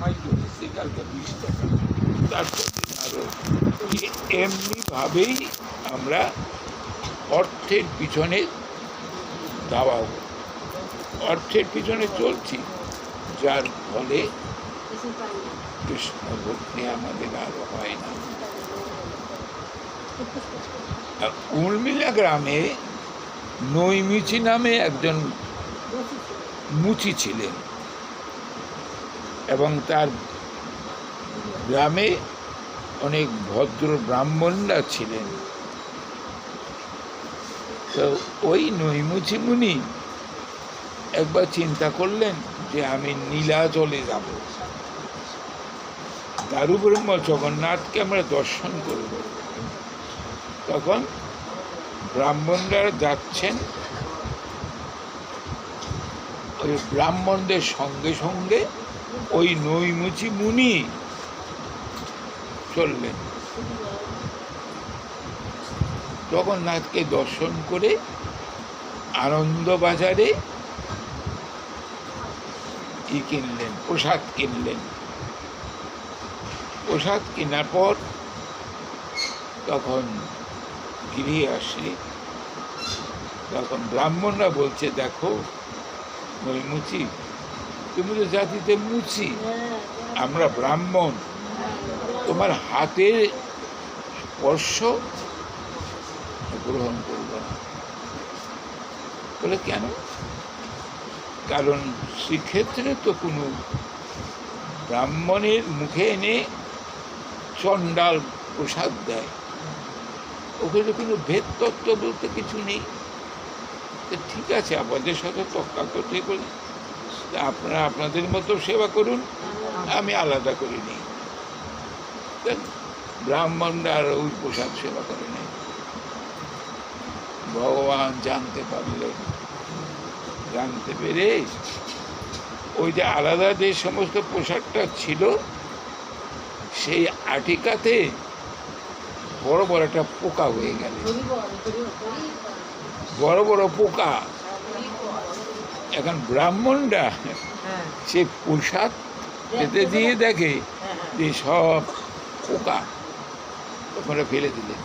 কামাই করেছি, কালকে 20 টাকা, তারপর আরো এমনিভাবেই আমরা অর্থের পিছনে দাওয়াও, অর্থের পিছনে চলছি, যার ফলে কৃষ্ণ ভক্তি আমাদের আরো হয় না। উর্মিলা গ্রামে নৈমিচি নামে একজন মুচি ছিলেন এবং তার গ্রামে অনেক ভদ্র ব্রাহ্মণরা ছিলেন। তো ওই নৈমিচি মুনি একবার চিন্তা করলেন যে আমি নীলাচলে যাব, দারু ব্রহ্ম জগন্নাথকে আমরা দর্শন করব। তখন ব্রাহ্মণরা যাচ্ছেন, ওই ব্রাহ্মণদের সঙ্গে সঙ্গে ওই নৈমিচি মুনি চললেন। জগন্নাথকে দর্শন করে আনন্দবাজারে কিনলেন, প্রসাদ কিনলেন। প্রসাদ কেনার পর তখন গৃহে আসলে তখন ব্রাহ্মণরা বলছে, দেখো নৈমিচি, তুমি তো জাতিতে মুচি, আমরা ব্রাহ্মণ, তোমার হাতের স্পর্শ গ্রহণ করব না। বলে কেন? কারণ শ্রীক্ষেত্রে তো কোনো ব্রাহ্মণের মুখে এনে চণ্ডাল প্রসাদ দেয়, ওখানে কোনো ভেদ তত্ত্ব বলতে কিছু নেই। ঠিক আছে, আমাদের সাথে তর্কাতর্কি করি, আপনারা আপনাদের মতো সেবা করুন, আমি আলাদা করে নিই। ব্রাহ্মণরা আর ওই প্রসাদ সেবা করে নেই। ভগবান জানতে পারলেন, জানতে পেরে ওই যে আলাদা যে সমস্ত প্রসাদটা ছিল, সেই আটিকাতে বড় বড় একটা পোকা হয়ে গেল, বড় বড় পোকা। এখন ব্রাহ্মণরা সে প্রসাদ খেতে দিয়ে দেখে যে সব পোকা, ওখানে ফেলে দিলেন,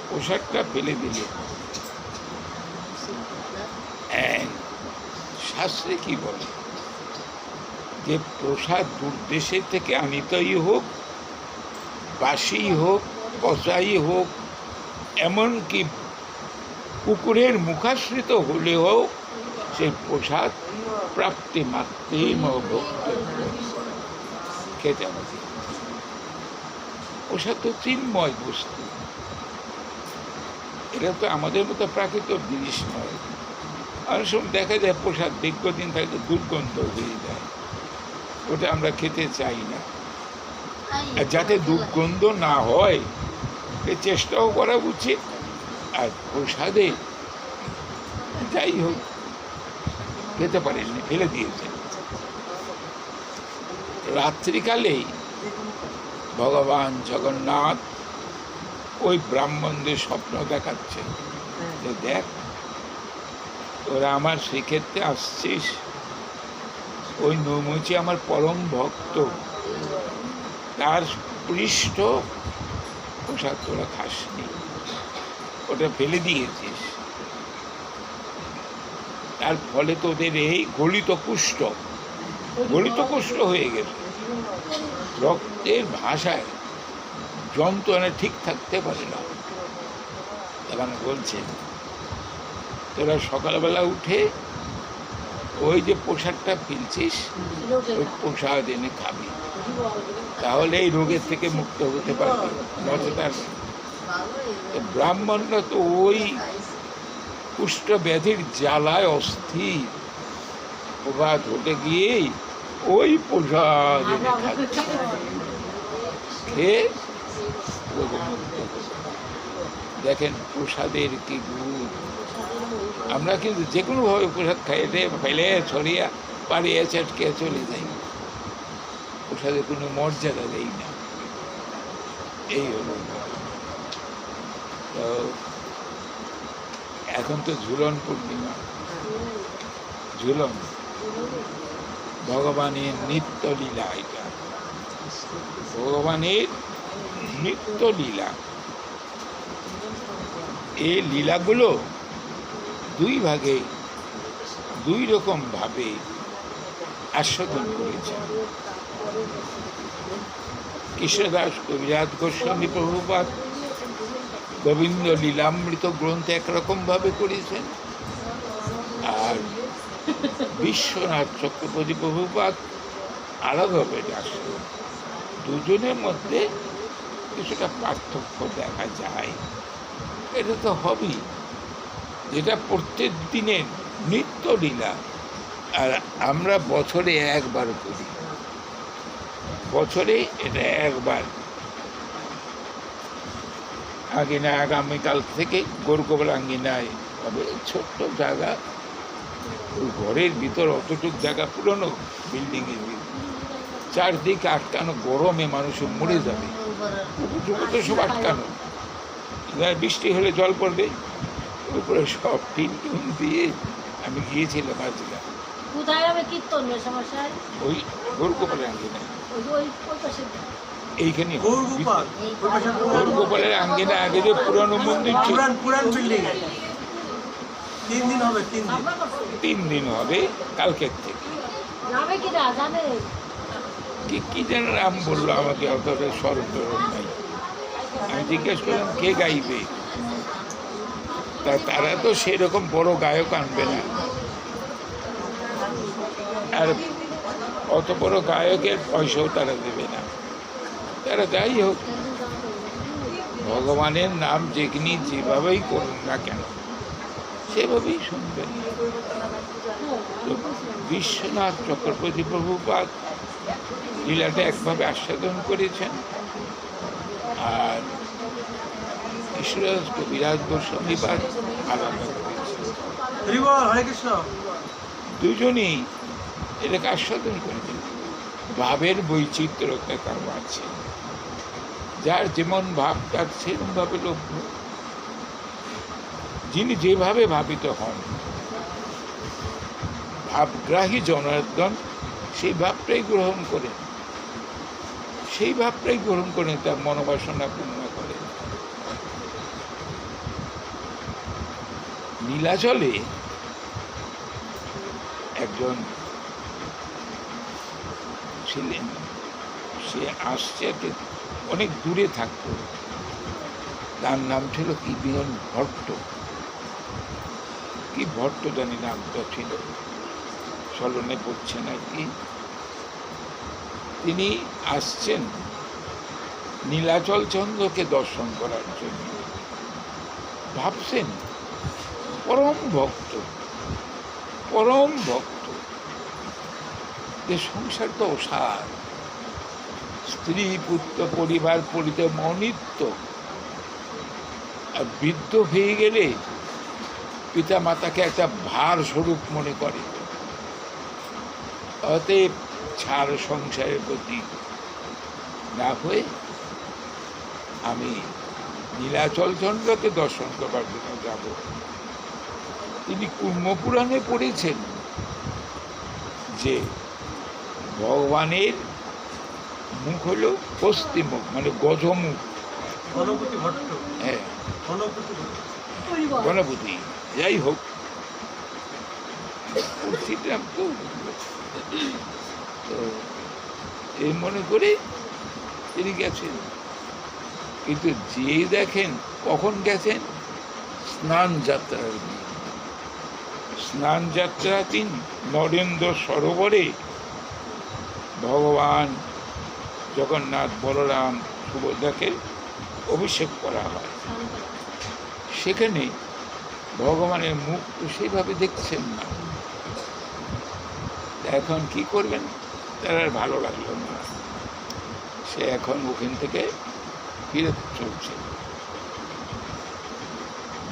পোশাকটা ফেলে দিলেন। শাস্ত্রে কি বলে যে প্রসাদ দূরদেশের থেকে আনিতই হোক, বাসি হোক, পচাই হোক, এমনকি কুকুরের মুখাশ্রিত হলেও সেই প্রসাদ প্রাপ্তি মাত্রেই ভক্তব্য খেতে হবে। প্রসাদ তো চিন্ময় বস্তু, এটা তো আমাদের মতো প্রাকৃত জিনিস নয়। অনেক সময় দেখা যায় প্রসাদ দীর্ঘদিন থাকলে দুর্গন্ধ হয়ে যায়, ওটা আমরা খেতে চাই না। আর যাতে দুর্গন্ধ না হয় সে চেষ্টাও করা উচিত। আর প্রসাদে যাই হোক খেতে পারেননি, ফেলে দিয়েছেন। রাত্রিকালেই ভগবান জগন্নাথ ওই ব্রাহ্মণদের স্বপ্ন দেখাচ্ছে যে দেখ, তোরা আমার শ্রীক্ষেত্রে আসছিস, ওই নৈমিচি আমার পরম ভক্ত, তার পৃষ্ঠ প্রসাদ তোরা খাসনি, ওটা ফেলে দিয়েছিস, তার ফলে তোদের এই গলিত কুষ্ঠ হয়ে গেছে, রক্তের ভাষায় যন্ত্রণা ঠিক থাকতে পারে না। এখন বলছেন তোরা সকালবেলা উঠে ওই যে প্রসাদটা ফেলছিস, ওই প্রসাদ এনে খাবি, তাহলে এই রোগের থেকে মুক্ত হতে পারবি, নচেত ব্রাহ্মণরা তো ওই কুষ্ঠ ব্যাধির জ্বালায় অস্থির, প্রভাত হতে গিয়েই ওই প্রসাদ এনে খাচ্ছে, খেয়ে দেখেন প্রসাদের কি গুণ। আমরা কিন্তু যে কোনোভাবে প্রসাদ খাইয়ে ফেলে ছড়িয়ে পাড়িয়ে চাটকে চলে যাই, প্রসাদের কোনো মর্যাদা দেই না। এই হলো। তো এখন তো ঝুলন পূর্ণিমা, ঝুলন ভগবানের নিত্য লীলা। এটা ভগবানের নিত্য লীলা। এই লীলাগুলো দুই ভাগে দুই রকম ভাবে আস্বাদন করেছেন। কৃষ্ণদাস কবিরাজ গোস্বামী প্রভুপাদ গোবিন্দ লীলামৃত গ্রন্থ একরকম ভাবে করেছেন, আর বিশ্বনাথ চক্রবর্তী প্রভুপাদ আলাদাভাবে আসেন। দুজনের মধ্যে কিছুটা পার্থক্য দেখা যায়। এটা তো হবেই, যেটা প্রত্যেক দিনের নিত্য লীলা, আর আমরা বছরে একবার করি। বছরে এটা একবার। আঙ্গিনা আগামীকাল থেকে গৌরগোপাল আঙ্গিনায় হবে, ছোট্ট জায়গা, ওই ঘরের ভিতর অতটুক জায়গা, পুরনো বিল্ডিংয়ের ভিতর, চারদিকে আটকানো, গরমে মানুষ মরে যাবে, তো সব আটকানো। বৃষ্টি হলে জল পড়বে, উপরে সব টিন টিন দিয়ে আমি গিয়েছিলাম আজকে। কোথায় হবে কীর্তন সমস্যায়? ওই গৌরগোপালের আঙ্গিনায়, এইখানে গৌরগোপালের আঙ্গিনা আগে যে পুরানো মন্দির ছিল, 3 দিন হবে কালকের থেকে। কি যেন নাম বললো, আমাকে অতটা স্মরণ নাই। আমি জিজ্ঞেস করলাম কে গাইবে, তারা তো সেরকম বড় গায়ক আনবে না, আর অত বড় গায়কের পয়সাও তারা দেবে না। তারা যাই হোক, ভগবানের নাম যেখানে যেভাবেই করুন না কেন সেভাবেই শুনবেন। তো বিশ্বনাথ চক্রবর্তী প্রভুপাদ লীলাটা একভাবে আস্বাদন করেছেন, আর ঈশ্বরদাস কবিরাজ গোস্বামীপাদ আলাদা করেছেন। দুজনেই এটাকে আস্বাদন করেছেন। ভাবের বৈচিত্র্যতা তার আছে, যার যেমন ভাব তার সেরকমভাবে লভ্য। যিনি যেভাবে ভাবিত হন, ভাবগ্রাহী জনার্দন সেই ভাবটাই গ্রহণ করেন, সেই ভাবটাই গ্রহণ করেন, তার মনোবাসনা পূর্ণ করেন। নীলাচলে একজন ছিলেন, সে আসছে অনেক দূরে থাকতো, তার নাম ছিল কি বিজন ভট্ট, কি ভট্ট জানি নামটা ছিল, স্মরণে পড়ছে না কি। তিনি আসছেন নীলাচল চন্দ্রকে দর্শন করার জন্য। ভাবছেন পরম ভক্ত, পরম ভক্ত, যে সংসার তো অসার, স্ত্রী পুত্র পরিবার পরিতে অনিত্য, আর বৃদ্ধ হয়ে গেলে পিতা মাতাকে একটা ভার স্বরূপ মনে করে। অতএব ছাড় সংসারের প্রতি না হয়ে আমি নীলাচল চন্দ্রকে দর্শন করবার জন্য যাব। তিনি কুর্মপুরাণে পড়েছেন যে ভগবানের মুখ হলো পশ্চিম মুখ, মানে গজমুখ। হ্যাঁ, গণপতি, যাই হোক, তো এই মনে করে তিনি গেছেন। কিন্তু যে দেখেন কখন গেছেন, স্নান যাত্রার দিন। স্নান যাত্রা দিন নরেন্দ্র সরোবরে ভগবান জগন্নাথ বলরাম সুভদ্রাকে অভিষেক করা হয়। সেখানে ভগবানের মুখ তো সেইভাবে দেখছেন না। এখন কি করবেন, তার আর ভালো লাগলো না, সে এখন ওখান থেকে ফিরে চলছে।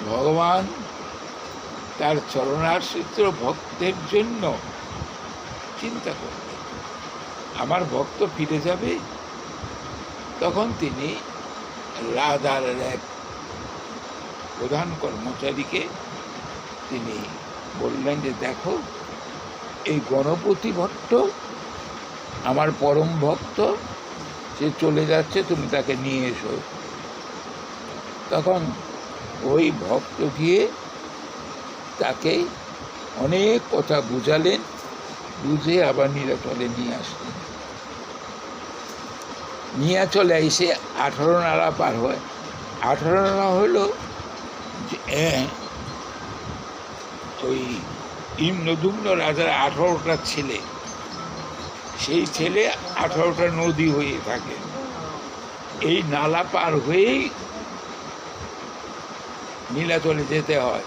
ভগবান তার চরণাশ্রিত ভক্তের জন্য চিন্তা করবে, আমার ভক্ত ফিরে যাবে। তখন তিনি রাধার এক প্রধান কর্মচারীকে তিনি বললেন যে দেখো, এই গণপতি ভট্ট আমার পরম ভক্ত, সে চলে যাচ্ছে, তুমি তাকে নিয়ে এসো। তখন ওই ভক্ত গিয়ে তাকে অনেক কথা বুঝালেন, বুঝে আবার নীলাচলে নিয়ে আসলেন। নিয়ে চলে এসে 18 নালা পার হয়। 18 নালা হলো যে ওই ইন্দ্রদুম্ন রাজার 18টা ছেলে, সেই ছেলে 18টা নদী হয়ে থাকে। এই নালা পার হয়েই নীলাচলে যেতে হয়।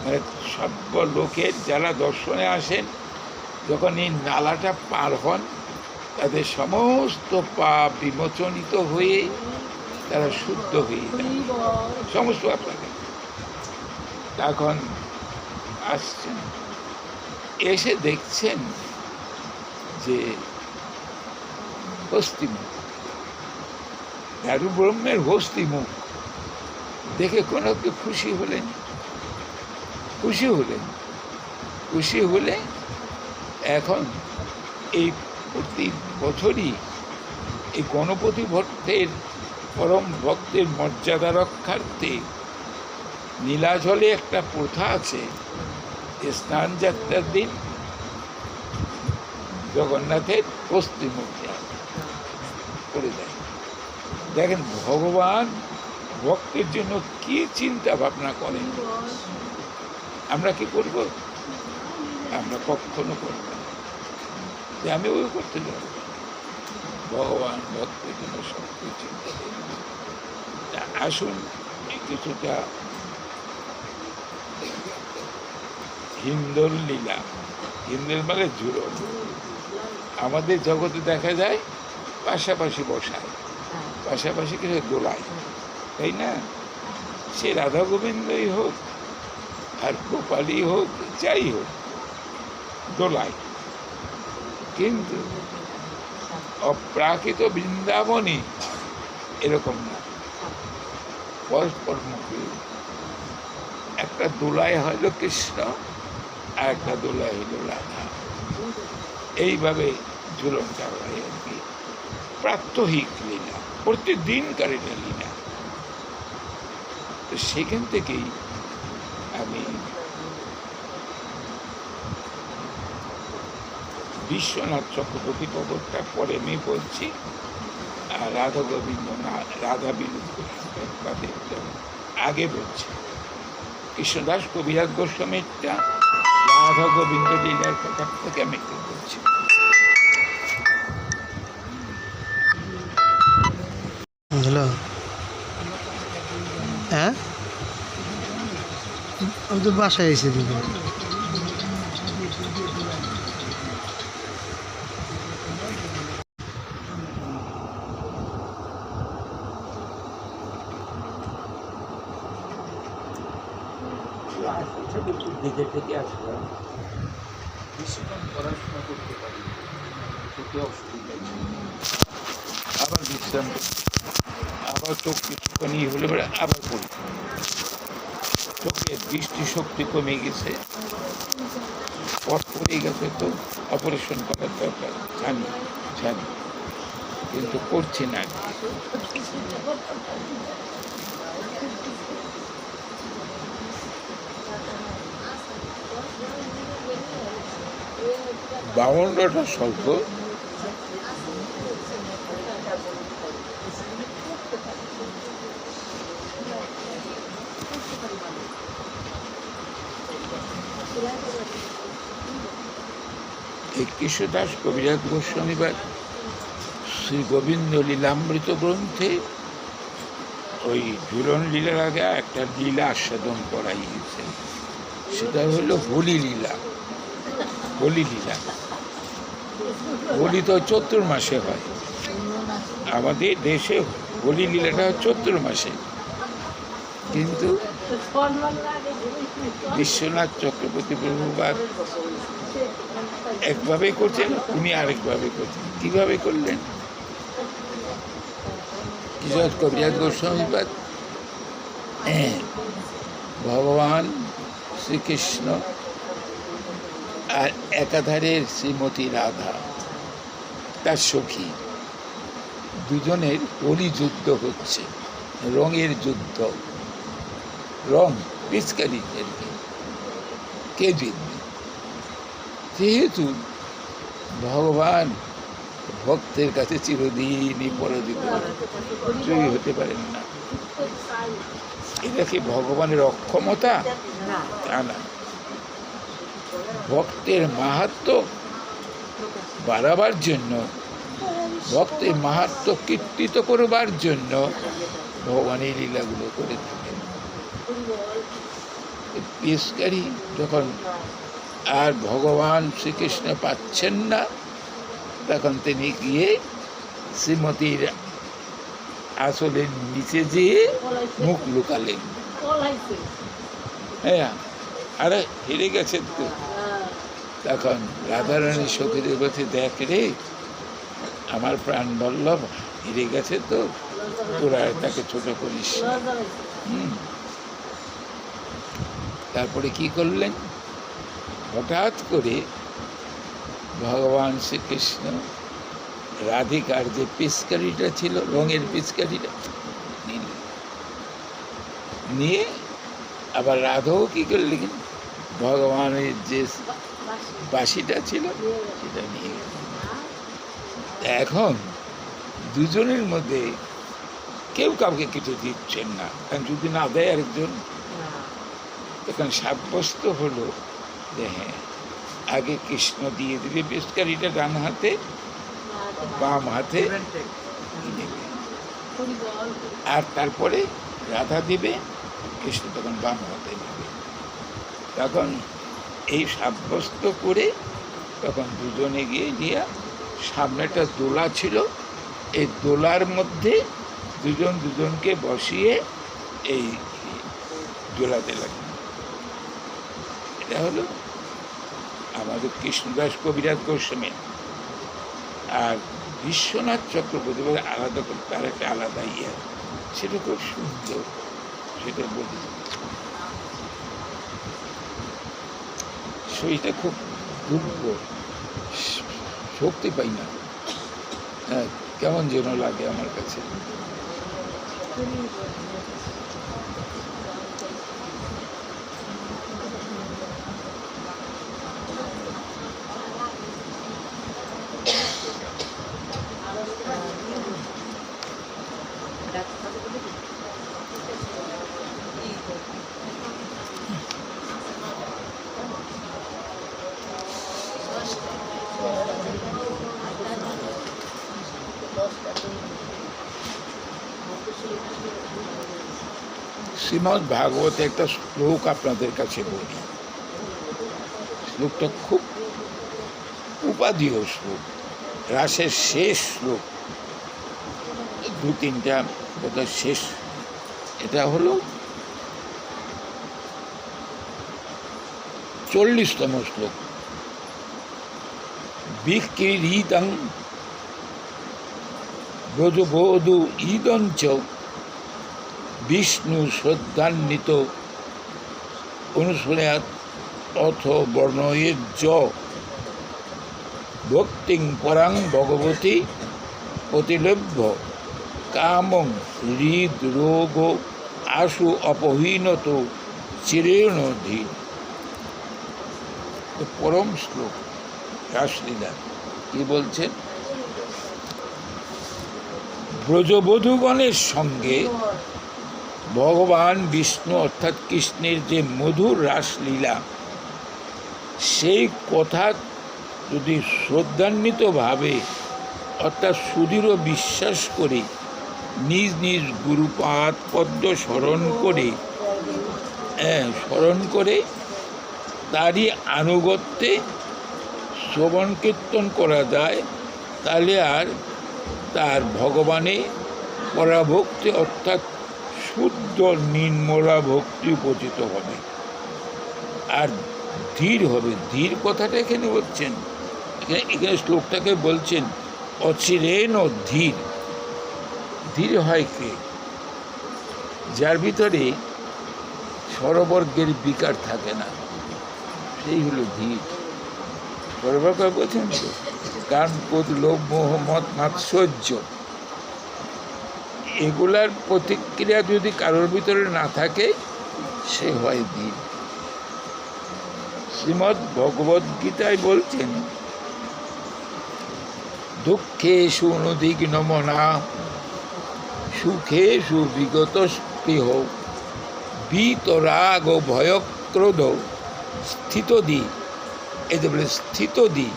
মানে সব লোকের যারা দর্শনে আসেন, যখন এই নালাটা পার হন, তাদের সমস্ত পাপ বিমোচনিত হয়ে তারা শুদ্ধ হয়ে যায়, সমস্ত আপনাকে। তখন আসছেন, এসে দেখছেন যে হস্তিমুখ, দারু ব্রহ্মের হস্তিমুখ দেখে কোনো কেউ খুশি হলেন। খুশি হলে এখন এই প্রতি বছরই এই গণপতি ভট্টের পরম ভক্তের মর্যাদা রক্ষার্থে নীলাচলে একটা প্রথা আছে, স্নান যাত্রার দিন জগন্নাথের হস্তিমুখ করে দেয়। দেখেন ভগবান ভক্তের জন্য কি চিন্তা ভাবনা করেন। আমরা কি করব? আমরা কখনো করব না, যে আমি ওই করতে যাব। ভগবান ভক্তের জন্য সব কিছু চিন্তা করেন। আসুন কিছুটা হিন্দোল লীলা, হিন্দোল মানে ঝুলন, আমাদের জগতে দেখা যায় পাশাপাশি বসায়, পাশাপাশি কিছু দোলায়, তাই না? সে রাধা গোবিন্দই হোক আর গোপালই হোক, যাই হোক, দোলায়। কিন্তু অপ্রাকৃত বৃন্দাবনে এরকম না, পরস্পর মুখে একটা দোলায় হইল কৃষ্ণ আর একটা দোলায় হইল রাধা। এইভাবে ঝুলনটা হয় আর কি, প্রাত্যহিক লীলা, প্রতিদিনকার লীলা। তো সেখান থেকেই আমি বিশ্বনাথ চক্রবর্তী খবরটা পরে আমি বলছি, আর রাধা গোবিন্দ রাধা বিলুপ্ত আগে বলছি। কৃষ্ণদাস কবিরাজ গোস্বামীরটা রাধা গোবিন্দ লীলার কথা থেকে আমি একটু বলছি। হ্যালো, হ্যাঁ, আমি তো বাসায় এসে দিব। দেখে থেকে আসলাম, বেশিক্ষণ পড়াশোনা করতে পারি, সেটা অসুবিধা ছিল। আবার বিশ্রাম, আবার চোখ কিছুখানি হলে পরে আবার পড়ি। চোখের দৃষ্টিশক্তি কমে গেছে, পট পড়ে গেছে, তো অপারেশন করার দরকার, জানি, কিন্তু করছি না। বাউন্নটা স্বল্প, কৃষ্ণদাস কবিরাজ গোস্বামী বা শ্রী গোবিন্দ লীলামৃত গ্রন্থে ওই ঝুলন লীলার আগে একটা লীলা আস্বাদন করাই গেছে, সেটা হলো হোলি লীলা। হোলি লীলা, হোলি তো চৈত্র মাসে হয়, আমাদের দেশে হোলি লীলাটা চৈত্র মাসে, কিন্তু বিশ্বনাথ চক্রবর্তী প্রভুপাদ একভাবে করছেন, উনি আরেকভাবে করছেন। কিভাবে করলেন? কিশোর কবিরাজ গোস্বামীপাদ ভগবান শ্রীকৃষ্ণ আর একাধারে শ্রীমতী রাধা, তার সখী, দুজনের হোলি যুদ্ধ হচ্ছে, রঙের যুদ্ধ, রং পিচকারি আর কি, কে জিতবে। যেহেতু ভগবান ভক্তের কাছে চিরদিনই পরাজিত, জয়ী হতে পারেন না, এটা কি ভগবানের অক্ষমতা? তা না, ভক্তের মাহাত্ম্য বাড়াবার জন্য, ভক্তের মাহাত্ম্য কীর্তিত করবার জন্য ভগবান এই লীলাগুলো করে থাকেন। পেশকারী যখন আর ভগবান শ্রীকৃষ্ণ পাচ্ছেন না, তখন তিনি গিয়ে শ্রীমতীর আসলের নিচে যেয়ে মুখ লুকালেন। হ্যাঁ, আরে হেরে গেছেন তো। তখন রাধারানী সখীদের বলছে, দেখ রে, আমার প্রাণ বল্লভ হেরে গেছে তো, তোরা তাকে ছোট করিস। তারপরে কি করলেন, হঠাৎ করে ভগবান শ্রীকৃষ্ণ রাধিকার যে পিচকারিটা ছিল, রঙের পিচকারিটা নিয়ে, আবার রাধাও কি করলেন, ভগবানের যে বাঁশিটা ছিল সেটা নিয়ে গেল। এখন দুজনের মধ্যে কেউ কাউকে কিছু দিচ্ছেন না, কারণ যদি না দেয় আরেকজন, তখন সাব্যস্ত হলো যে হ্যাঁ, আগে কৃষ্ণ দিয়ে দিবে পিচকারিটা ডান হাতে, বাম হাতে নেবে, আর তারপরে রাধা দিবে, কৃষ্ণ তখন বাম হাতে নেবে। তখন এই সাব্যস্ত করে তখন দুজনে গিয়ে নিয়ে, সামনে একটা দোলা ছিল, এই দোলার মধ্যে দুজন দুজনকে বসিয়ে এই দোলাতে লাগবে। এটা হলো আমাদের কৃষ্ণদাস কবিরাজ গোস্বামী। আর বিশ্বনাথ চক্রবর্তী বলে আলাদা করে তার একটা আলাদা ইয়ে, সেটা খুব সুন্দর, সেটা বলি। শরীরটা খুব দুর্বল, শক্তি পাই না, হ্যাঁ, কেমন যেন লাগে আমার কাছে। শ্রীমদ্ ভাগবতে একটা শ্লোক আপনাদের কাছে বলি। শ্লোকটা খুব উপাদেয় শ্লোক, রাসের শেষ শ্লোক, দু তিনটা বোধহয় শেষ। এটা হলো 40তম শ্লোক। বিক্রীড়িতং ব্রজবোধু ঈদঞ্চ বিষ্ণু শ্রদ্ধান্বিত অনুসূয়াত অথ বর্ণয়ের য ভক্তিং পরাং ভগবতী প্রতিলভ্য কামং হৃদ রোগ আশু অপহীনত চিরেণ ধীর। পরম শ্লোক রাসলীলা। কি বলছেন, ব্রজবধূগণের সঙ্গে ভগবান বিষ্ণু অর্থাৎ কৃষ্ণের যে মধুর রাসলীলা, সেই কথা যদি শ্রদ্ধান্বিতভাবে অর্থাৎ সুদৃঢ় বিশ্বাস করে নিজ নিজ গুরুপাদ পদ্ম স্মরণ করে তারই আনুগত্যে শ্রবণ কীর্তন করা যায়, তাহলে আর তার ভগবানে পরাভক্তি অর্থাৎ শুদ্ধ নির্মলা ভক্তি উপচিত হবে, আর ধীর হবে। ধীর কথাটা এখানে বলছেন, এখানে শ্লোকটাকে বলছেন অচিরেণ ধীর। ধীর হয় কে, যার ভিতরে স্বরবর্গের বিকার থাকে না, সেই হলো ধীর। স্বরবর্গ বলছেন তো, কাম, ক্রোধ, লোভ, মোহ, মদ, মাৎসর্য, এগুলার প্রতিক্রিয়া যদি কারোর ভিতরে না থাকে, সে হয় ধীর। শ্রীমদ্ ভগবদ্ গীতায় বলছেন, দুঃখেষু অনুদ্বিগ্ন মনা, সুখেষু বিগত স্পৃহ, বিতরাগ ভয়ক্রোধ স্থিতদি, এই যে বলে স্থিতদি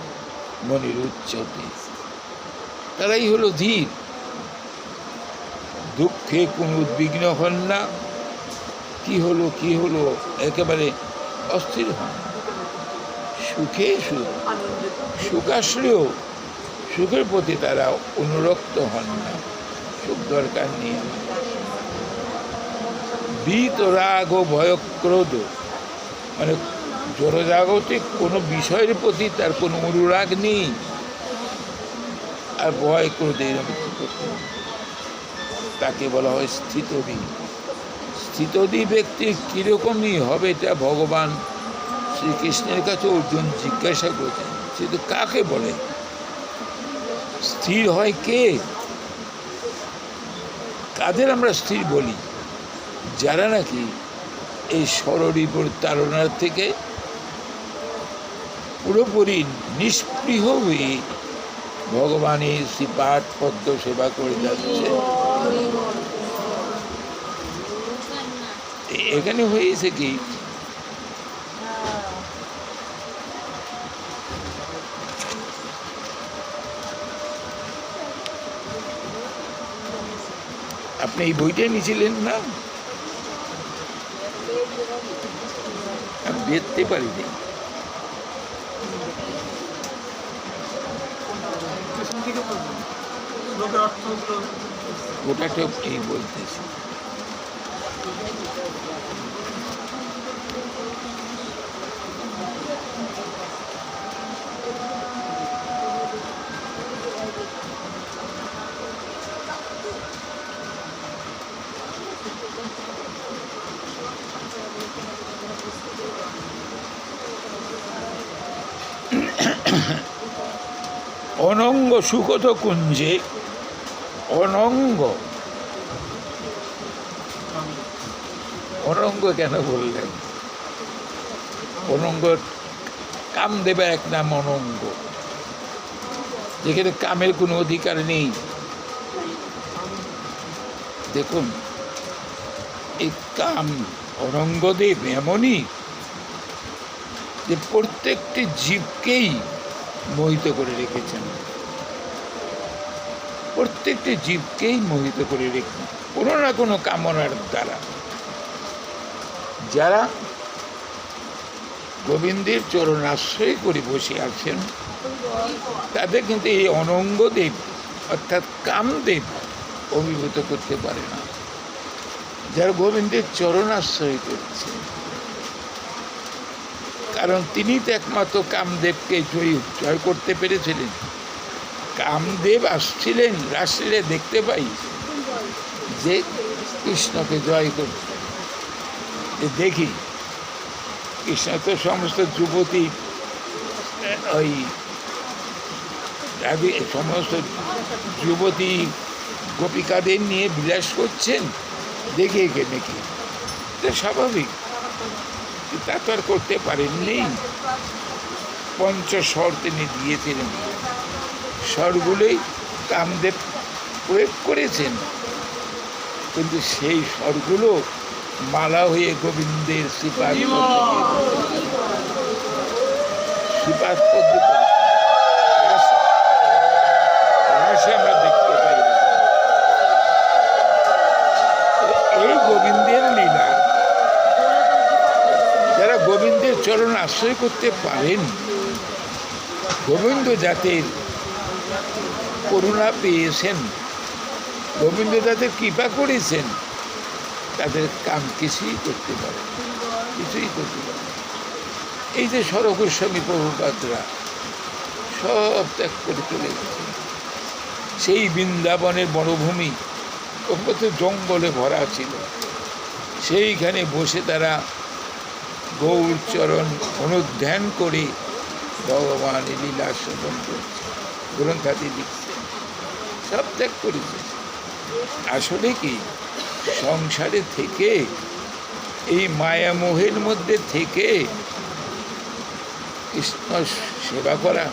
মনির উচ্চতে, তারাই হলো ধীর। দুঃখে কোনো উদ্বিগ্ন হন না, কি হলো একেবারে অস্থির হন। সুখে সুখ আসলেও সুখের প্রতি তারা অনুরক্ত হন না, সুখ দরকার নেই আমার। বিতরাগ ভয়ক্রোধ, মানে জড়জাগতিক কোনো বিষয়ের প্রতি তার কোনো অনুরাগ নেই, আর ভয় ক্রোধ এরকম তাকে বলা হয় স্থিতদি। স্থিতদি ব্যক্তি কীরকমই হবে, এটা ভগবান শ্রীকৃষ্ণের কাছে অর্জুন জিজ্ঞাসা করেছেন, সে তো কাকে বলে? স্থির হয় কে? কাদের আমরা স্থির বলি? যারা নাকি এই ষড়রিপুর তাড়নার থেকে পুরোপুরি নিষ্পৃহ হয়ে ভগবানের শ্রীপাঠ পদ্ম সেবা করে যাচ্ছে। এখানে হয়েছে কি, আপনি এই বইটা নিয়েছিলেন না? আমি দেখতে পারিনি। ওটাটা এই বলতেছি। অনঙ্গ সুখত কুঞ্জে, অনঙ্গ অনঙ্গ কেন বললেন? অনঙ্গ কামদেবের এক নাম অনঙ্গ, যেখানে কামের কোনো অধিকার নেই। দেখুন, এই কাম অনঙ্গদেব এমনই যে প্রত্যেকটি জীবকেই মোহিত করে রেখেছেন, প্রত্যেকটি জীবকেই মোহিত করে রেখেছেন কোনো না কোনো কামনার দ্বারা। যারা গোবিন্দের চরণ আশ্রয় করে বসে আছেন, তাদের কিন্তু এই অনঙ্গদেব অর্থাৎ কামদেব অভিভূত করতে পারে না। যারা গোবিন্দের চরণ আশ্রয় করছে, কারণ তিনি তো একমাত্র কামদেবকে জয় করতে পেরেছিলেন। কামদেব আসছিলেন রাসলীলায়, দেখতে পাই যে কৃষ্ণকে জয় করতে। দেখি কৃষ্ণ তো সমস্ত যুবতী, ওই সমস্ত যুবতী গোপিকাদের নিয়ে বিলাস করছেন, দেখে এখানে কি এটা স্বাভাবিক। তা তো আর করতে পারেননি। পঞ্চস্বর তিনি দিয়েছিলেন, স্বরগুলোই কামদেব প্রয়োগ করেছেন, কিন্তু সেই স্বরগুলো মালা হয়ে গোবিন্দের শ্রীপাদ পদ্ধতি আমরা দেখতে পাই। এই গোবিন্দের লীলা, যারা গোবিন্দের চরণ আশ্রয় করতে পারেন, গোবিন্দ জাতির করুণা পেয়েছেন, গোবিন্দ যাদের কৃপা করেছেন, তাদের কাম কিছুই করতে পারে, কিছুই করতে পারে। এই যে সরগোস্বামী প্রভুপাদরা সব ত্যাগ করে চলে গেছে, সেই বৃন্দাবনের বনভূমি ওখানে জঙ্গলে ভরা ছিল, সেইখানে বসে তারা গৌরচরণ অনুধ্যান করে ভগবানের লীলা শ্রবণ করছে। গ্রন্থাদি লিখছে, সব ত্যাগ করেছে। আসলে কি সংসারে থেকে, এই মায়ামোহের মধ্যে থেকে কৃষ্ণ সেবা করা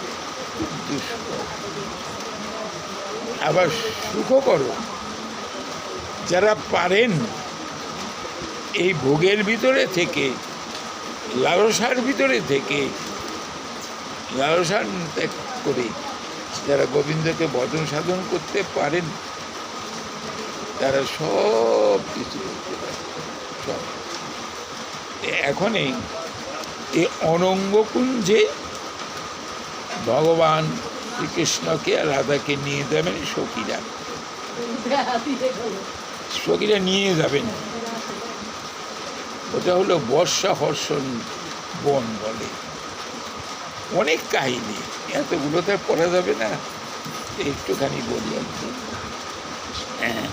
খুব দুষ্কর, আবার সুখকর। যারা পারেন এই ভোগের ভিতরে থেকে, লালসার ভিতরে থেকে, লালসা ত্যাগ করে যারা গোবিন্দকে ভজন সাধন করতে পারেন, তারা সব কিছু করতে পারে, সব। এখন এই অনঙ্গকুঞ্জে ভগবান শ্রীকৃষ্ণকে আর রাধাকে নিয়ে যাবেন সখীরা, সখীরা নিয়ে যাবেন। ওটা হলো বর্ষা হর্ষণ বন বলে। অনেক কাহিনী, এতগুলো তো পড়া যাবে না, একটুখানি বলি আর কি। হ্যাঁ,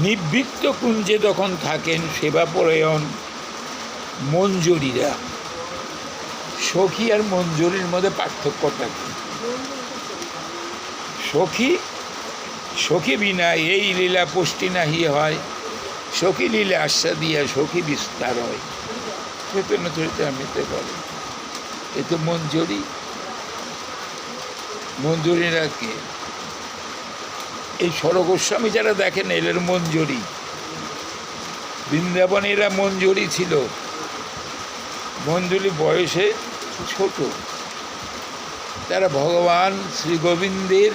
নিবৃত্ত কুঞ্জে যখন থাকেন সেবাপরায়ণ মঞ্জুরিরা, সখী আর মঞ্জুরির মধ্যে পার্থক্যটা কি? সখী, সখী বিনা এই লীলা পুষ্টি নাহি হয়, সখী লীলা আশ্বা দিয়া সখী বিস্তার হয়, চৈতন্য চরিতামৃতে বলে। এ তো মঞ্জুরি। মঞ্জুরিরা কে? এই সরগোস্বামী যারা দেখেন এদের মঞ্জুরি। বৃন্দাবনেরা মঞ্জুরি ছিল, মঞ্জুরি বয়সে ছোট। তারা ভগবান শ্রী গোবিন্দের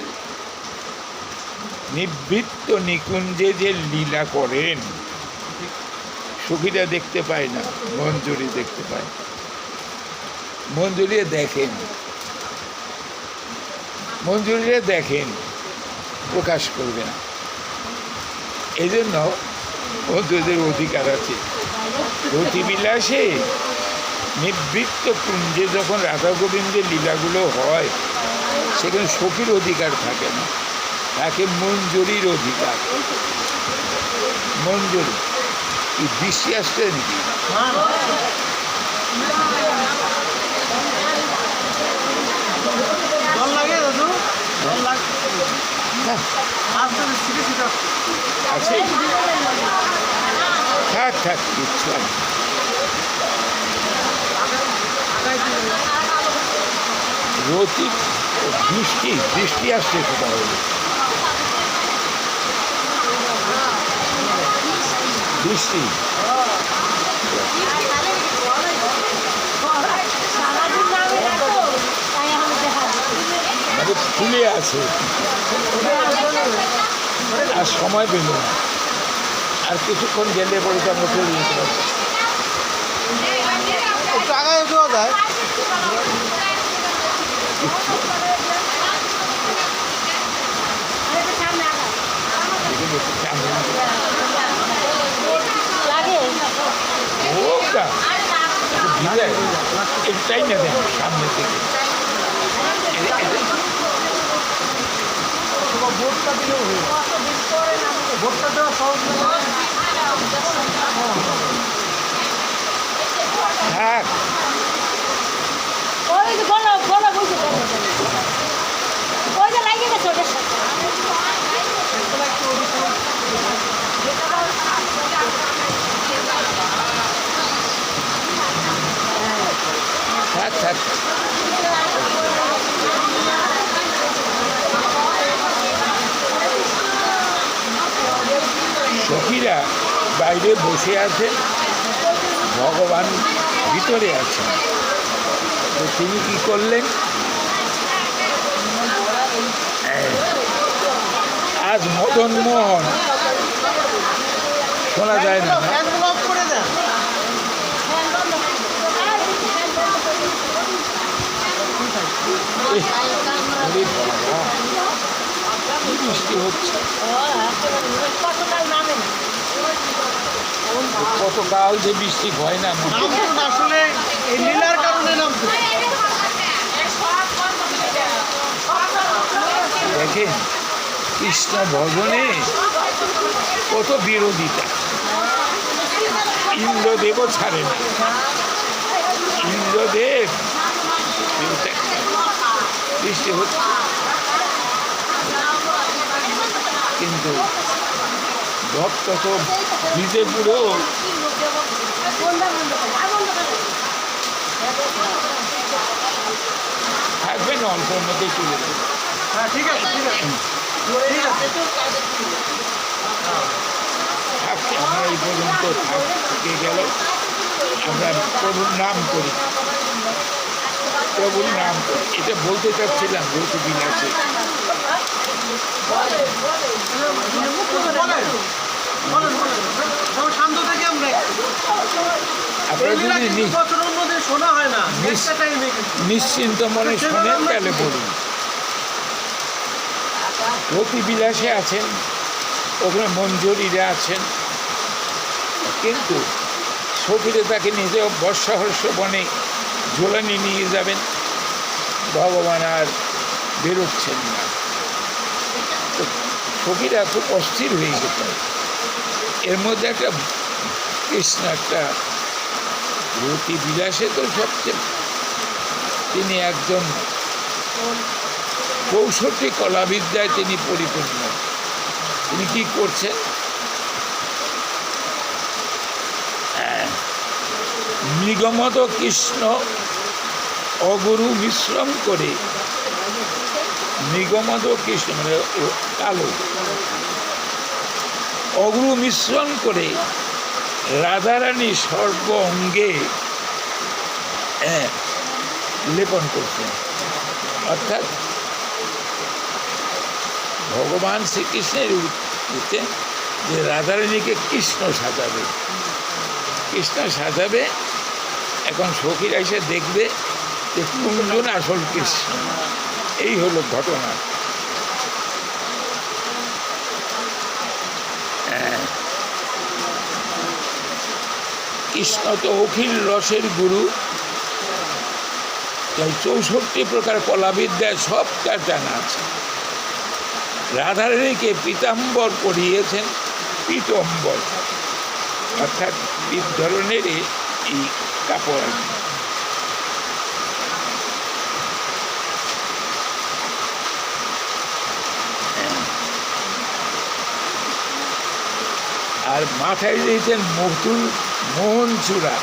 নিবৃত্ত নিকুঞ্জে যে লীলা করেন, সখীরা দেখতে পায় না, মঞ্জুরি দেখতে পায়। মঞ্জুরি দেখেন, মঞ্জুরিরা দেখেন, প্রকাশ করবে না। এই জন্য মঞ্জুরিদের অধিকার আছে। রতিবিলাসে নিবৃত্ত কুঞ্জে যখন রাধা গোবিন্দের লীলাগুলো হয়, সেখানে সখীর অধিকার থাকে না, থাকে মঞ্জুরির অধিকার। মঞ্জুরি কি বৃষ্টি আসছে নাকি? আছে, থাক থাক, কিচ্ছু আর নেই। রতি বৃষ্টি, বৃষ্টি আসছে সেটা হলো বৃষ্টি। মানে ফুলে আছে, আর সময় পেল না। আর কিছুক্ষণ গেলে পরে তো আমরা চলে যেতে পারবো। এটাই না দেন সামনে থেকে, ভোটটা দিলেও ভোটটা দেওয়া সহজ থাক। থাক থাক। সখীরা বাইরে বসে আছে, ভগবান ভিতরে আছেন। তো তিনি কি করলেন? আজ মদন মোহন শোনা যায় না, বৃষ্টি হচ্ছে কতকাল যে বৃষ্টি হয় না, আসলে এই লীলার কারণে দেখেন কৃষ্ণ ভজনে কত বিরোধিতা। ইন্দ্রদেবও ছাড়ে না। ইন্দ্রদেব বৃষ্টি হচ্ছে, কিন্তু ভক্ত তো ভিজে পুরো থাকবেন, অল্পের মধ্যে চলে যাবে। হ্যাঁ ঠিক আছে ঠিক আছে ঠিক আছে থাকছে, আমরা এই পর্যন্ত থেকে গেল। আমরা প্রভুর নাম করি, প্রভুর নাম করি, এটা বলতে চাচ্ছিলাম যেহেতু বিলাসে। শান্ত থেকে আমরা আপনারা যদি বছরের মধ্যে শোনা হয় না, একটা টাইমে নিশ্চিন্ত মনে শোনেন তাহলে বলুন। রতি বিলাসে আছেন, ওখানে মঞ্জুরিরা আছেন, কিন্তু সখীরে তাকে নিজে বর্ষাহর্ষ বনে ঝোলানি নিয়ে যাবেন, ভগবান আর বেরোচ্ছেন না। তো সখীরা খুব অস্থির হয়ে যেত। এর মধ্যে একটা কৃষ্ণ একটা রতি বিলাসে তো সবচেয়ে তিনি একজন ৬৪ কলাবিদ্যায় তিনি পরিপূর্ণ। তিনি কি করছেন, নিগমত কৃষ্ণ অগুরু মিশ্রম করে, নিগমত কৃষ্ণ মানে কালো, অগুরু মিশ্রণ করে রাধারানী সর্ব অঙ্গে লেপন করছেন। অর্থাৎ ভগবান শ্রীকৃষ্ণের উদ্দেশ্যে যে রাধারানীকে কৃষ্ণ সাজাবে, কৃষ্ণ সাজাবে। এখন সখীরা এসে দেখবে যে কোনজন আসল কৃষ্ণ। এই হলো ঘটনা। কৃষ্ণ তো অখিল রসের গুরু, তাই ৬৪ প্রকার কলাবিদ্যায় সব তার জানা আছে। রাধারানীকে পীতাম্বর পরিয়েছেন, পীতম্বর অর্থাৎ পীত ধরনের এই কাপড় আছে। আর মাথায় দিয়েছেন মোহন চূড়া,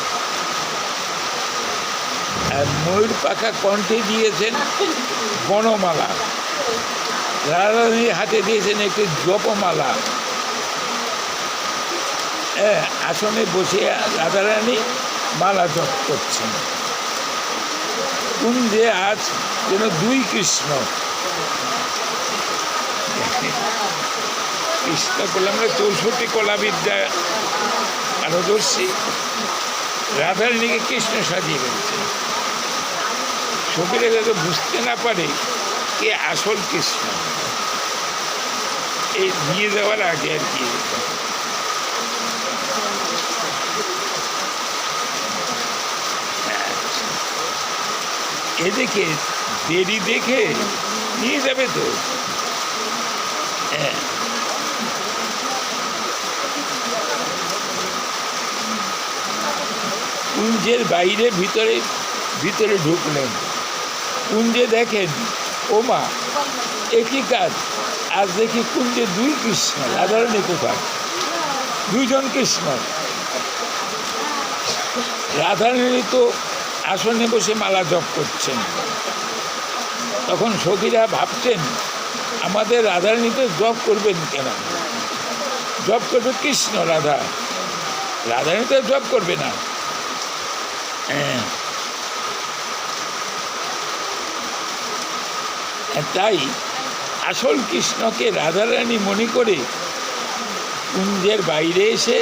আর ময়ূর পাখা কণ্ঠে দিয়েছেন বনমালা। রাধারানীর হাতে দিয়েছেন একটি জপমালা। আসনে বসে রাধারানী মালা জপ করছেন। কুঞ্জে আজ যেন দুই কৃষ্ণ, কৃষ্ণ বললাম না ৬৪ কলাবিদ্যা পারদর্শী, রাধারানীকে কৃষ্ণ সাজিয়ে ফেলছে। সখীরা যাতে বুঝতে না পারে কে আসল কৃষ্ণ, এই নিয়ে যাওয়ার আগে আর কি। এদিকে দেরি দেখে নিয়ে যাবে তো। হ্যাঁ, কুঞ্জের বাইরে ভিতরে ঢুকলেন। কুঞ্জে দেখেন ওমা একই কাজ, আজ দেখি কুঞ্জে দুই কৃষ্ণ। রাধারানী কোথায়? দুইজন কৃষ্ণ। রাধারানী তো আসনে বসে মালা জপ করছেন। তখন সখীরা ভাবছেন আমাদের রাধারানী তো জপ করবেন কেন? জপ করবে কৃষ্ণ, রাধারানী তো জপ করবে না। তাই আসল কৃষ্ণকে রাধারানী মনে করে কুঞ্জের বাইরে এসে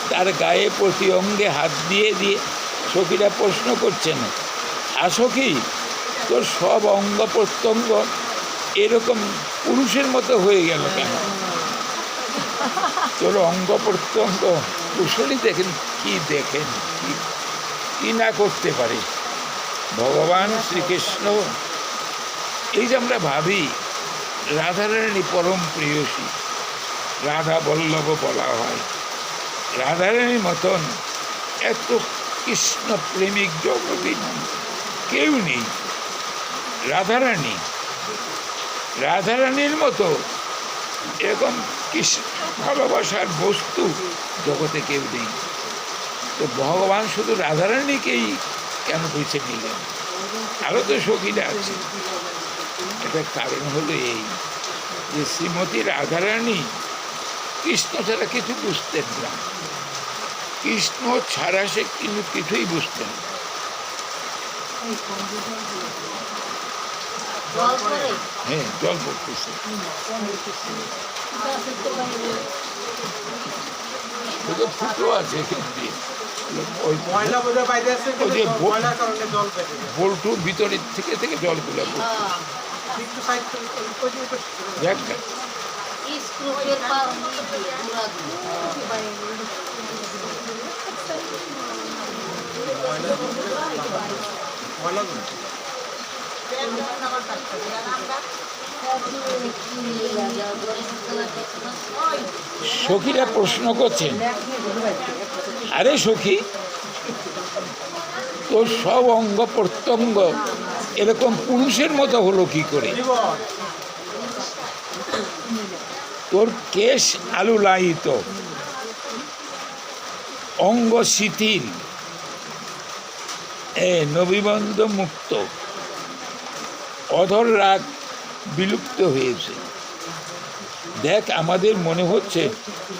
তার গায়ে প্রতি অঙ্গে হাত দিয়ে সখীরা প্রশ্ন করছেন, সখী তোর সব অঙ্গ প্রত্যঙ্গ এরকম পুরুষের মতো হয়ে গেল কেন? তোর অঙ্গ প্রত্যঙ্গ কুশলী দেখেন কি না করতে পারে ভগবান শ্রীকৃষ্ণ। এই যে আমরা ভাবি রাধারানী পরম প্রেয়সী, রাধা বল্লভ বলা হয়, রাধারানীর মতন এত কৃষ্ণ প্রেমিক জগতে কেউ নেই। রাধারানীর মতো এরকম কৃষ্ণ ভালোবাসার বস্তু জগতে কেউ নেই। তো ভগবান শুধু রাধারানীকেই কেন বেছে নিলেন? আরও তো সখীরা আছে। এটার কারণ হলো এই যে শ্রীমতী রাধারানী কৃষ্ণ ছাড়া কিছু বুঝতেন না। কৃষ্ণ ছাড়া সে কিন্তু কিছুই বুঝতেন না। হ্যাঁ, জল পড়তেছে। ফুটো আছে এখান দিয়ে। ওই যে বল্টুর ভিতরের থেকে জলগুলো দেখ না। সখীরা প্রশ্ন করছেন, আরে সখী, তোর সব অঙ্গ প্রত্যঙ্গ এরকম পুরুষের মতো হলো কি করে? তোর কেশ আলুলায়িত, অঙ্গ শিথিল, নবীবন্ধ মুক্ত, অধর রাগ বিলুপ্ত হয়েছে। দেখ, আমাদের মনে হচ্ছে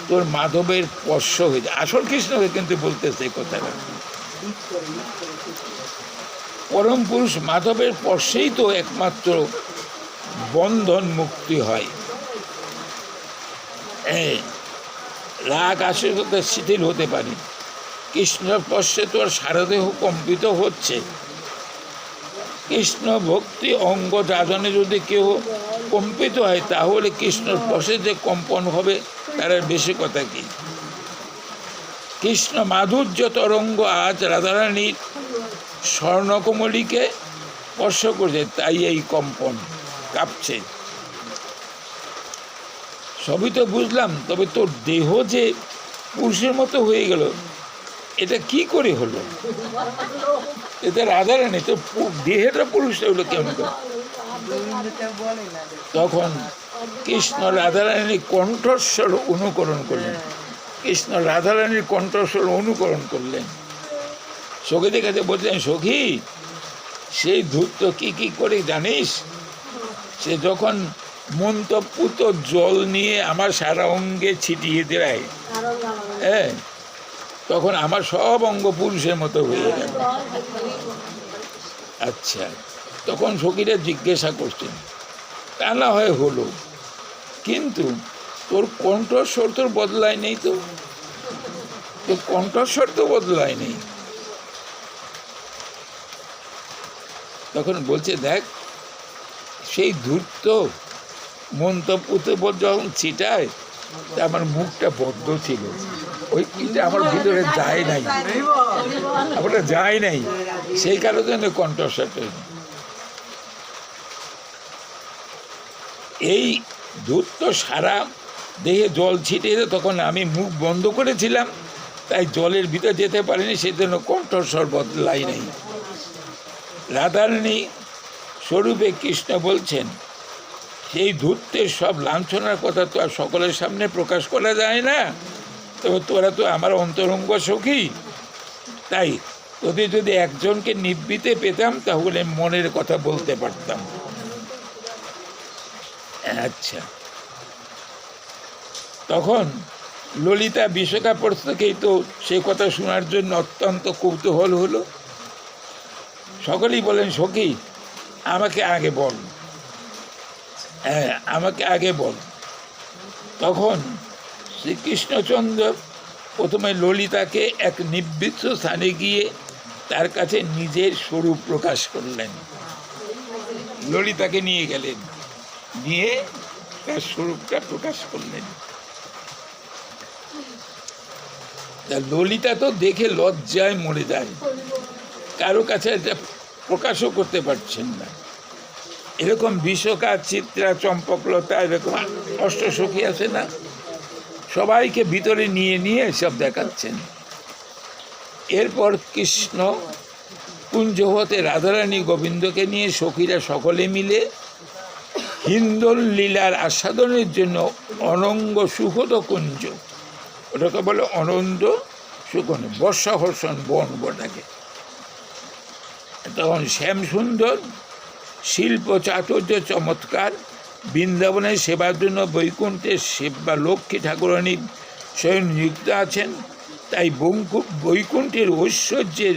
তোর মাধবের স্পর্শ হয়েছে। আসল কৃষ্ণকে কিন্তু বলতেছে এই কথাটা। পরম পুরুষ মাধবের স্পর্শেই তো একমাত্র বন্ধন মুক্তি হয়। রাগ আসে তো শিথিল হতে পারি। কৃষ্ণ স্পর্শে তোর সারাদেহ কম্পিত হচ্ছে। কৃষ্ণ ভক্তি অঙ্গ যাজনে যদি কেউ কম্পিত হয়, তাহলে কৃষ্ণ স্পর্শে যে কম্পন হবে তার বেশি কথা কি? কৃষ্ণ মাধুর্য তরঙ্গ আজ রাধারানীর স্বর্ণকমলিকে স্পর্শ করছে, তাই এই কম্পন কাঁপছে। সবই তো বুঝলাম, তবে তোর দেহ যে পুরুষের মতো হয়ে গেল, এটা কি করে হলো? এটা রাধারানী, তো দেহটা পুরুষটা হলো কেমন করে? তখন কৃষ্ণ রাধারানীর কণ্ঠস্বর অনুকরণ করলেন। কৃষ্ণ রাধারানীর কণ্ঠস্বর অনুকরণ করলেন। সখীদের কাছে বললেন, সখী, সেই ধূর্ত কি করে জানিস? সে যখন মন্তপুত জল নিয়ে আমার সারা অঙ্গে ছিটিয়ে দেয়, তখন আমার সব অঙ্গ পুরুষের মতো হয়ে গেল। আচ্ছা, তখন সখীরা জিজ্ঞাসা করছেন, তা না হয় হলো, কিন্তু তোর কণ্ঠস্বর তোর বদলায় নেই তো? তোর কণ্ঠস্বর তো বদলায় নেই। তখন বলছে, দেখ, সেই ধূর্ত মন্তপুত যখন ছিটায়, তা আমার মুখটা বদ্ধ ছিল, ওই এটা আমার ভিতরে যায় নাই, আমার যায় নাই, সেই কারণে কণ্ঠস্বরটা। এই ধূর্ত সারা দেহে জল ছিটিয়ে, তখন আমি মুখ বন্ধ করেছিলাম, তাই জলের ভিতরে যেতে পারিনি, সেই জন্য কণ্ঠস্বর বদলাই নাই। রাধারানী স্বরূপে কৃষ্ণ বলছেন, সেই ধূর্তের সব লাঞ্ছনার কথা তো আর সকলের সামনে প্রকাশ করা যায় না, তবে তোরা তো আমার অন্তরঙ্গ সখী, তাই তোদের যদি একজনকে নিবৃতে পেতাম তাহলে মনের কথা বলতে পারতাম। আচ্ছা, তখন ললিতা বিশ্বকাপড় থেকেই তো সে কথা শোনার জন্য অত্যন্ত কৌতূহল হলো। সকলেই বলেন, সখী, আমাকে আগে বল, আমাকে আগে বল। তখন শ্রীকৃষ্ণচন্দ্র প্রথমে ললিতাকে এক নিবৃত্ত স্থানে গিয়ে তার কাছে নিজের স্বরূপ প্রকাশ করলেন। ললিতাকে নিয়ে গেলেন, নিয়ে তার স্বরূপটা প্রকাশ করলেন। তা ললিতা তো দেখে লজ্জায় মরে যায়, কারো কাছে এটা প্রকাশও করতে পারছেন না। এরকম বিশ্বকা, চিত্রা, চম্পকলতা, এরকম অষ্টসখী আছে না, সবাইকে ভিতরে নিয়ে নিয়ে সব দেখাচ্ছেন। এরপর কৃষ্ণ কুঞ্জ হতে রাধারানী গোবিন্দকে নিয়ে সখীরা সকলে মিলে হিন্দোল লীলার আস্বাদনের জন্য অনঙ্গ সুখদ কুঞ্জ, ওটাকে বলে অনন্ত সুখন, বর্ষাহর্ষণ বন বটাকে, তখন শ্যামসুন্দর শিল্প চাতুর্য চমৎকার বৃন্দাবনের সেবার জন্য বৈকুণ্ঠের সেবা লক্ষ্মী ঠাকুরানী স্বয়ং নিযুক্ত আছেন। তাই বৈকুণ্ঠের ঐশ্বর্যের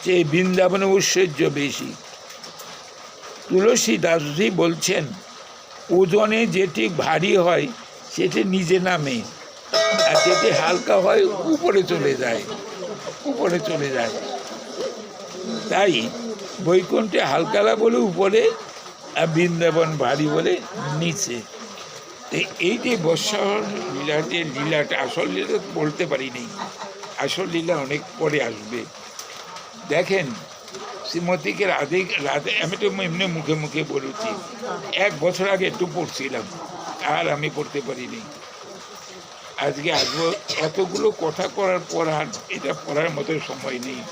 চেয়ে বৃন্দাবনের ঐশ্বর্য বেশি। তুলসী দাসজি বলছেন, ওজনে যেটি ভারী হয় সেটি নিচে নামে, আর যেটি হালকা হয় উপরে চলে যায়, উপরে চলে যায়। তাই বৈকুণ্ঠে হালকালা বলে উপরে, আর বৃন্দাবন ভারী বলে নিচে। এই যে বর্ষা লীলাটা আসল লীলা বলতে পারিনি, আসল লীলা অনেক পরে আসবে। দেখেন শ্রীমতীকে রাধে, আমি তো এমনি মুখে মুখে বলেছি, 1 বছর আগে একটু পড়ছিলাম, আর আমি পড়তে পারিনি। আজকে আসবো, এতগুলো কথা করার পর আর এটা পড়ার মতো সময় নেই।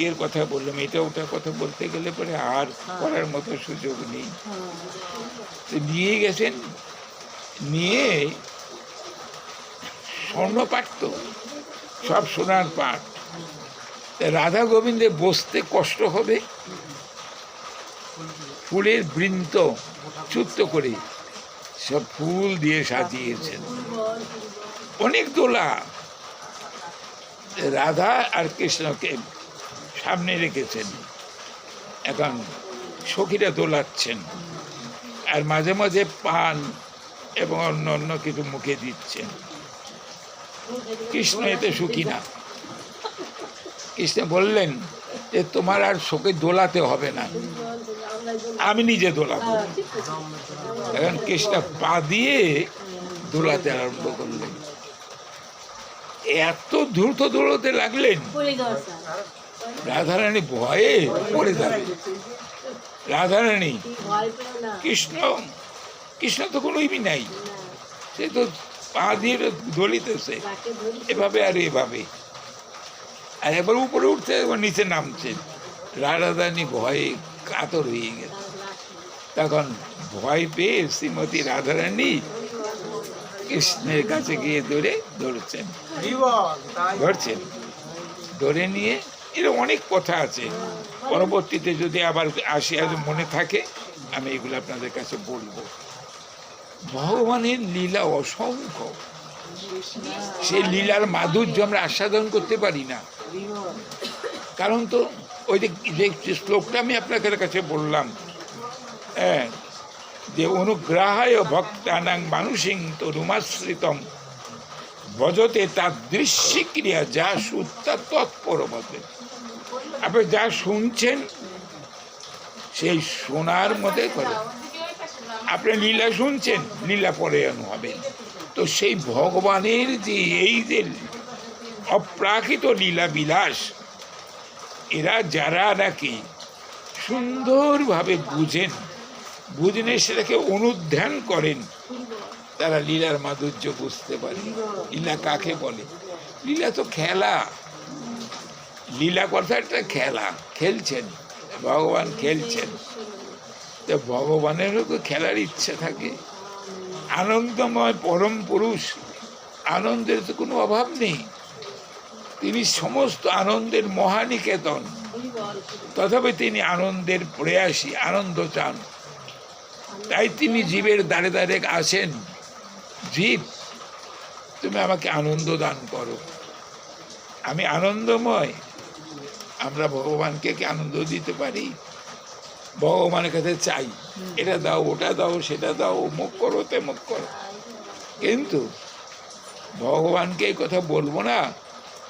এর কথা বললাম, এটা ওটার কথা বলতে গেলে পরে আর করার মতো সুযোগ নেই। তো নিয়ে গেছেন, নিয়ে স্বর্ণ পাঠ, তো সব সোনার পাঠ। রাধা গোবিন্দে বসতে কষ্ট হবে, ফুলের বৃন্ত চুক্ত করে সব ফুল দিয়ে সাজিয়েছেন, অনেক দোলা। রাধা আর কৃষ্ণকে সামনে রেখেছেন, এখন সখীরা দোলাচ্ছেন, আর মাঝে মাঝে পান এবং অন্য অন্য কিছু মুখে দিচ্ছেন। কৃষ্ণ এতে সুখী না। কৃষ্ণ বললেন যে তোমার আর শোকে দোলাতে হবে না, আমি নিজে দোলাবো। এখন কৃষ্ণ পা দিয়ে দোলাতে আরম্ভ করলেন, এত দ্রুত দৌড়তে লাগলেন, রাধারানী ভয়ে পড়ে যাবে। রাধারানী, কৃষ্ণ কৃষ্ণ তো কোনো ইমি নাই, সে তো পা দিয়ে দলিতেছে এভাবে আর এভাবে, আর এবার উপরে উঠছে, এবার নিচে নামছে। রাধারানী ভয়ে কাতর হয়ে গেছে। তখন ভয় পেয়ে শ্রীমতী রাধারানী কৃষ্ণের কাছে গিয়ে ধরছেন, ধরে নিয়ে, এর অনেক কথা আছে, পরবর্তীতে যদি আবার আসি, আর মনে থাকে আমি এগুলো আপনাদের কাছে বলবো। ভগবানের লীলা অসংখ্য, সেই লীলার মাধুর্য আমরা আস্বাদন করতে পারি না। কারণ তো ওই যে শ্লোকটা আমি আপনাদের কাছে বললাম, হ্যাঁ, যে অনুগ্রাহায় ভক্তানাং মানুষিং তরুমাশ্রিতম ভজতে তার দৃশ্যি ক্রিয়া যা সুত্তা তৎপরবতে। আপনি যা শুনছেন সেই শোনার মধ্যে করে, আপনি লীলা শুনছেন, লীলা পরায়ণ হবেন। তো সেই ভগবানের যে এই যে অপ্রাকৃত লীলা বিলাস, এরা যারা নাকি সুন্দরভাবে বুঝেন সেটাকে অনুধ্যান করেন, তারা লীলার মাধুর্য বুঝতে পারে। লীলা কাকে বলে? লীলা তো খেলা, লীলা কথাটা খেলা, খেলছেন ভগবান, খেলছেন। তো ভগবানেরও তো খেলার ইচ্ছা থাকে। আনন্দময় পরম পুরুষ, আনন্দের তো কোনো অভাব নেই, তিনি সমস্ত আনন্দের মহানিকেতন। তথাপি তিনি আনন্দের প্রয়াসী, আনন্দ চান। তাই তিনি জীবের দ্বারে দ্বারে আসেন, জীব তুমি আমাকে আনন্দ দান করো, আমি আনন্দময়। আমরা ভগবানকে কি আনন্দ দিতে পারি? ভগবানের কাছে চাই, এটা দাও, ওটা দাও, সেটা দাও, অমুক করো, তেমুক করো। কিন্তু ভগবানকে এই কথা বলবো না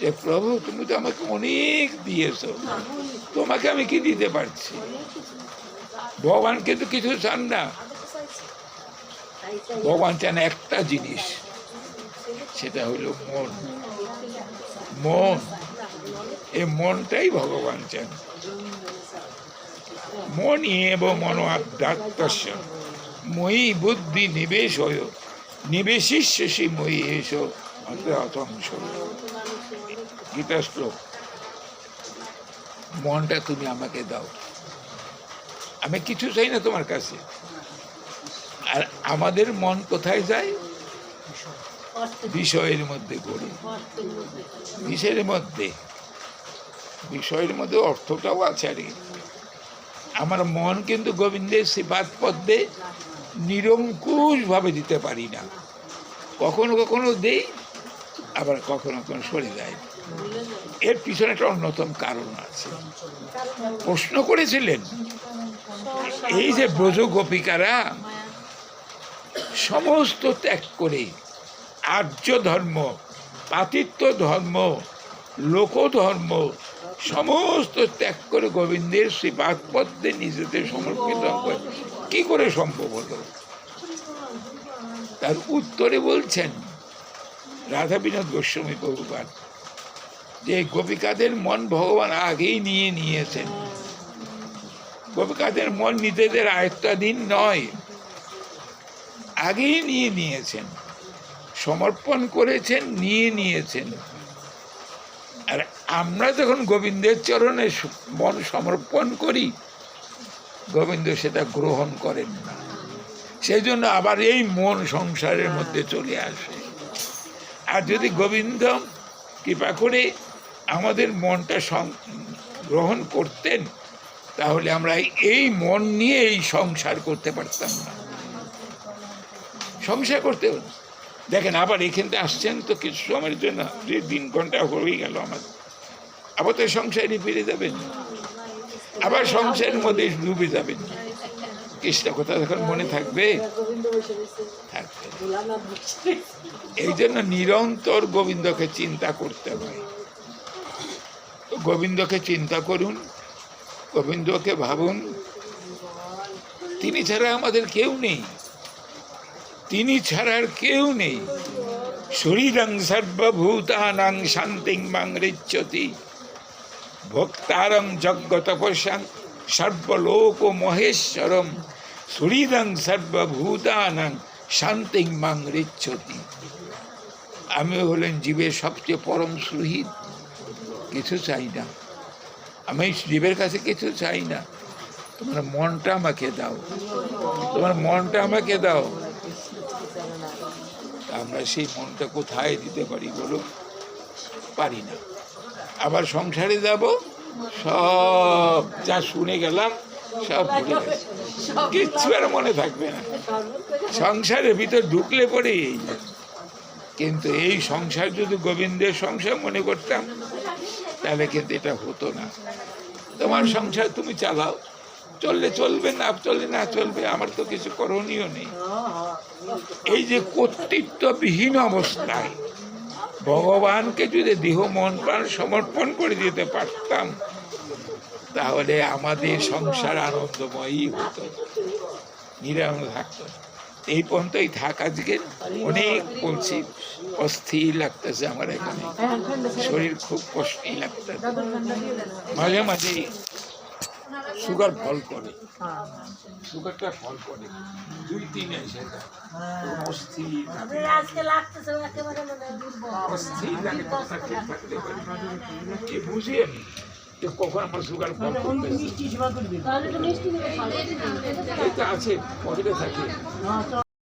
যে প্রভু তুমি তো আমাকে অনেক দিয়েছো, তোমাকে আমি কি দিতে পারছি? ভগবান কিন্তু কিছু চান না, ভগবান চান একটা জিনিস, সেটা হলো মন। মন, এই মনটাই ভগবান চান। মন এব মনো আধ্যাত্মস্য মই বুদ্ধি নিবেশ হয় নিবেশিষ্যসি মই এসো অতংশ। গীতা শ্লোক। মনটা তুমি আমাকে দাও, আমি কিছু চাই না তোমার কাছে। আর আমাদের মন কোথায় যায়? বিষয়ের মধ্যে গড়ে। বিষয়ের মধ্যে অর্থটাও আছে আর কি। আমার মন কিন্তু গোবিন্দের সিফাত পদ্মে নিরঙ্কুশ ভাবে দিতে পারি না, কখনো কখনো দেই, আবার কখনো কখনো সরে যায়। এর পিছনে একটা অন্যতম কারণ আছে। প্রশ্ন করেছিলেন, এই যে ব্রজ গোপিকারা সমস্ত ত্যাগ করে আর্য ধর্ম, পাতিত্ব ধর্ম, লোকধর্ম সমস্ত ত্যাগ করে গোবিন্দের শ্রীপাদ পদ্মে নিজেদের সমর্পিত করে, কি করে সম্ভব হলো? তার উত্তরে বলছেন রাধা বিনোদ গোস্বামী প্রভুপাদ যে গোপিকাদের মন ভগবান আগেই নিয়ে নিয়েছেন। গোপিকাদের মন নিজেদের আয়ত্তাধীন নয়, আগেই নিয়ে নিয়েছেন, সমর্পণ করেছেন, নিয়ে নিয়েছেন। আর আমরা যখন গোবিন্দের চরণে মন সমর্পণ করি, গোবিন্দ সেটা গ্রহণ করেন না। সেই জন্য আবার এই মন সংসারের মধ্যে চলে আসে। আর যদি গোবিন্দ কৃপা করে আমাদের মনটা গ্রহণ করতেন, তাহলে আমরা এই মন নিয়ে এই সংসার করতে পারতাম না। সংসার করতে দেখেন, আবার এখানতে আসছেন তো কিছু সময়ের জন্য, 3 ঘন্টা হয়ে গেল আমাদের, আবার তো সংসারে ফিরে যাবেন, আবার সংসারের মধ্যে ডুবে যাবেন। কৃষ্ণ কথা যখন মনে থাকবে, এই জন্য নিরন্তর গোবিন্দকে চিন্তা করতে হয়। গোবিন্দকে চিন্তা করুন, গোবিন্দকে ভাবুন। তিনি ছাড়া আমাদের কেউ নেই, তিনি ছাড়ার কেউ নেই। শরীরং সর্বভূতানাং শান্তিং মাং ঋচ্যতি ভক্তারং যজ্ঞ তপস্যাং সর্বলোক মহেশ্বরম শরীরং সর্বভূতানাং শান্তিং মাং ঋচ্যতি। আমি হলেন জীবের সবচেয়ে পরম সুহৃদ, কিছু চাই না, আমি জীবের কাছে কিছু চাই না। তোমার মনটা আমাকে দাও, তোমার মনটা আমাকে দাও। আমরা সেই মনটা কোথায় দিতে পারি বলো? পারি না। আবার সংসারে যাব, সব যা শুনে গেলাম সব ভুলে গেছি, কিচ্ছু আর মনে থাকবে না। সংসারের ভিতর ঢুকলে পরে। কিন্তু এই সংসার যদি গোবিন্দের সংসার মনে করতাম, তাহলে কিন্তু এটা হতো না। তোমার সংসার তুমি চালাও, চললে চলবে, না চললে না চলবে, আমার তো কিছু করণীয় নেই। এই যে কর্তৃত্ববিহীন অবস্থায় ভগবানকে যদি দেহ মন প্রাণ সমর্পণ করে দিতে পারতাম, তাহলে আমাদের সংসার আনন্দময়ই হতো, নিরানন্দ থাকতো। এই পর্যন্তই থাক। আজকে অনেক বলছি, অস্থির লাগতেছে আমার, এখানে শরীর খুব কষ্টই লাগতেছে। মাঝে মাঝে সুগার ফল করে, সুগারটা ফল করে 2-3 এসে অস্থির বুঝি আমি কখন আমার সুগার ফল করতেছে। আছে পকেটে থাকে।